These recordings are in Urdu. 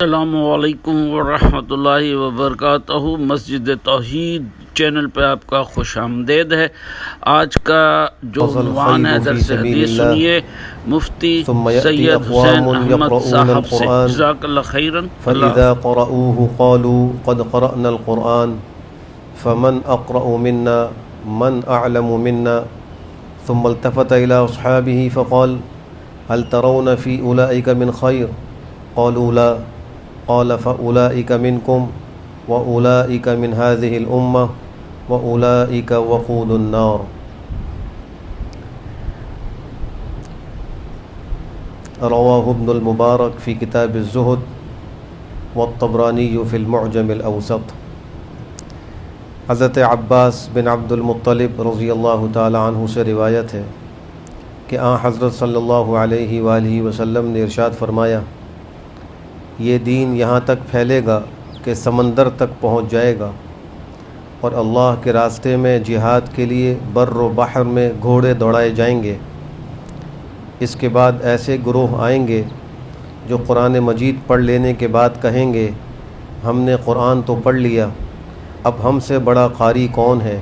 السلام علیکم ورحمۃ اللہ وبرکاتہ۔ مسجد توحید چینل پہ آپ کا خوش آمدید ہے۔ آج کا جو عنوان ہے درس حدیث سنیے مفتی سید حسین احمد صاحب سے، جزاک اللہ خیرا۔ فَإِذَا قَرَؤُوهُ قَالُوا قَدْ قَرَأْنَا الْقُرْآنَ فَمَنْ أَقْرَأُ مِنَّا مَنْ أَعْلَمُ مِنَّا ثُمَّ الْتَفَتَ إِلَى أَصْحَابِهِ فَقَالَ هَلْ تَرَوْنَ فِي أُولَئِكَ مِنْ خَيْرٍ قَالُوا لَا قال فأولئك منكم وأولئك من هذه الأمة وأولئك وقود النار۔ رواه ابن المبارك في كتاب الزهد والطبراني في المعجم الأوسط۔ حضرت عباس بن عبد المطلب رضی اللہ تعالی عنہ سے روایت ہے کہ حضرت صلی اللہ علیہ وآلہ وسلم نے ارشاد فرمایا، یہ دین یہاں تک پھیلے گا کہ سمندر تک پہنچ جائے گا، اور اللہ کے راستے میں جہاد کے لیے بر و بحر میں گھوڑے دوڑائے جائیں گے۔ اس کے بعد ایسے گروہ آئیں گے جو قرآن مجید پڑھ لینے کے بعد کہیں گے، ہم نے قرآن تو پڑھ لیا، اب ہم سے بڑا قاری کون ہے،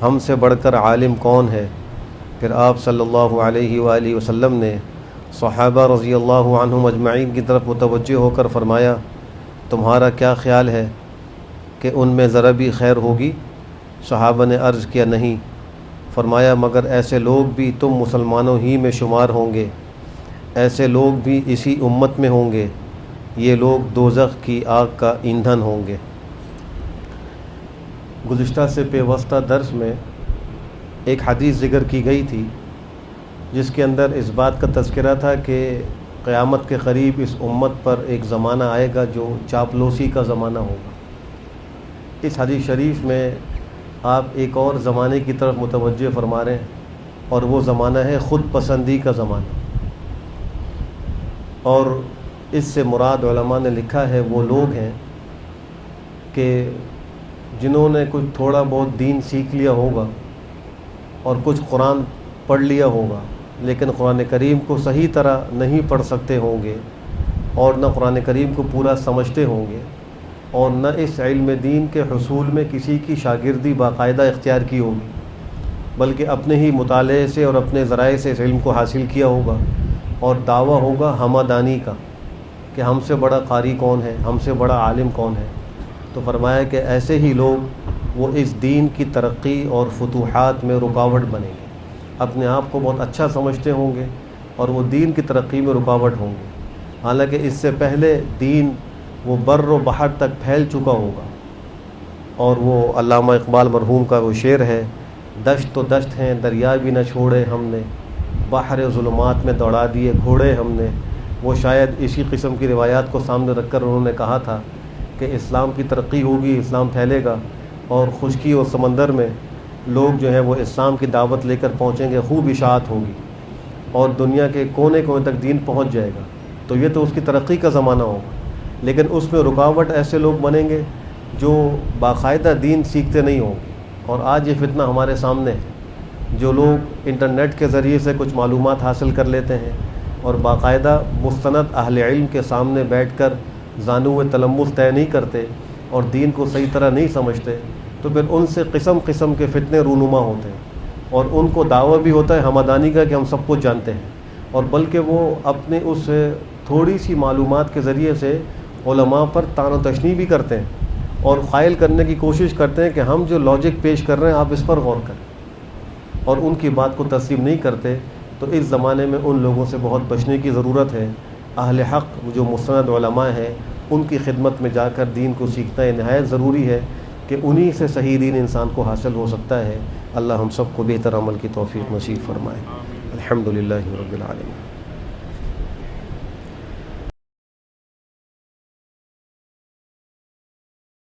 ہم سے بڑھ کر عالم کون ہے؟ پھر آپ صلی اللہ علیہ وآلہ وسلم نے صحابہ رضی اللہ عنہم اجمعین کی طرف متوجہ ہو کر فرمایا، تمہارا کیا خیال ہے کہ ان میں ذرا بھی خیر ہوگی؟ صحابہ نے عرض کیا، نہیں۔ فرمایا، مگر ایسے لوگ بھی تم مسلمانوں ہی میں شمار ہوں گے، ایسے لوگ بھی اسی امت میں ہوں گے، یہ لوگ دوزخ کی آگ کا ایندھن ہوں گے۔ گزشتہ سے پیوستہ درس میں ایک حدیث ذکر کی گئی تھی جس کے اندر اس بات کا تذکرہ تھا کہ قیامت کے قریب اس امت پر ایک زمانہ آئے گا جو چاپلوسی کا زمانہ ہوگا۔ اس حدیث شریف میں آپ ایک اور زمانے کی طرف متوجہ فرما رہے ہیں، اور وہ زمانہ ہے خود پسندی کا زمانہ۔ اور اس سے مراد علماء نے لکھا ہے وہ لوگ ہیں کہ جنہوں نے کچھ تھوڑا بہت دین سیکھ لیا ہوگا اور کچھ قرآن پڑھ لیا ہوگا، لیکن قرآن کریم کو صحیح طرح نہیں پڑھ سکتے ہوں گے، اور نہ قرآن کریم کو پورا سمجھتے ہوں گے، اور نہ اس علم دین کے حصول میں کسی کی شاگردی باقاعدہ اختیار کی ہوگی، بلکہ اپنے ہی مطالعے سے اور اپنے ذرائع سے اس علم کو حاصل کیا ہوگا، اور دعویٰ ہوگا ہمدانی کا کہ ہم سے بڑا قاری کون ہے، ہم سے بڑا عالم کون ہے۔ تو فرمایا کہ ایسے ہی لوگ وہ اس دین کی ترقی اور فتوحات میں رکاوٹ بنیں گے، اپنے آپ کو بہت اچھا سمجھتے ہوں گے اور وہ دین کی ترقی میں رکاوٹ ہوں گے، حالانکہ اس سے پہلے دین وہ بر و بحر تک پھیل چکا ہوگا۔ اور وہ علامہ اقبال مرحوم کا وہ شعر ہے، دشت تو دشت ہیں دریا بھی نہ چھوڑے ہم نے، بحر ظلمات میں دوڑا دیے گھوڑے ہم نے۔ وہ شاید اسی قسم کی روایات کو سامنے رکھ کر انہوں نے کہا تھا کہ اسلام کی ترقی ہوگی، اسلام پھیلے گا، اور خشکی اور سمندر میں لوگ جو ہیں وہ اسلام کی دعوت لے کر پہنچیں گے، خوب اشاعت ہوگی، اور دنیا کے کونے کونے تک دین پہنچ جائے گا۔ تو یہ تو اس کی ترقی کا زمانہ ہوگا، لیکن اس میں رکاوٹ ایسے لوگ بنیں گے جو باقاعدہ دین سیکھتے نہیں ہوں گے۔ اور آج یہ فتنہ ہمارے سامنے ہے، جو لوگ انٹرنیٹ کے ذریعے سے کچھ معلومات حاصل کر لیتے ہیں اور باقاعدہ مستند اہل علم کے سامنے بیٹھ کر زانو تلمس طے نہیں کرتے اور دین کو صحیح طرح نہیں سمجھتے، تو پھر ان سے قسم قسم کے فتنے رونما ہوتے ہیں، اور ان کو دعویٰ بھی ہوتا ہے ہمدانی کا کہ ہم سب کچھ جانتے ہیں، اور بلکہ وہ اپنے اس تھوڑی سی معلومات کے ذریعے سے علماء پر طعن و تشنیع بھی کرتے ہیں اور قائل کرنے کی کوشش کرتے ہیں کہ ہم جو لاجک پیش کر رہے ہیں آپ اس پر غور کریں، اور ان کی بات کو تسلیم نہیں کرتے۔ تو اس زمانے میں ان لوگوں سے بہت بچنے کی ضرورت ہے۔ اہل حق جو مستند علماء ہیں ان کی خدمت میں جا کر دین کو سیکھنا یہ نہایت ضروری ہے کہ انہی سے صحیح دین انسان کو حاصل ہو سکتا ہے۔ اللہ ہم سب کو بہتر عمل کی توفیق نصیب فرمائے۔ الحمدللہ رب العالمین۔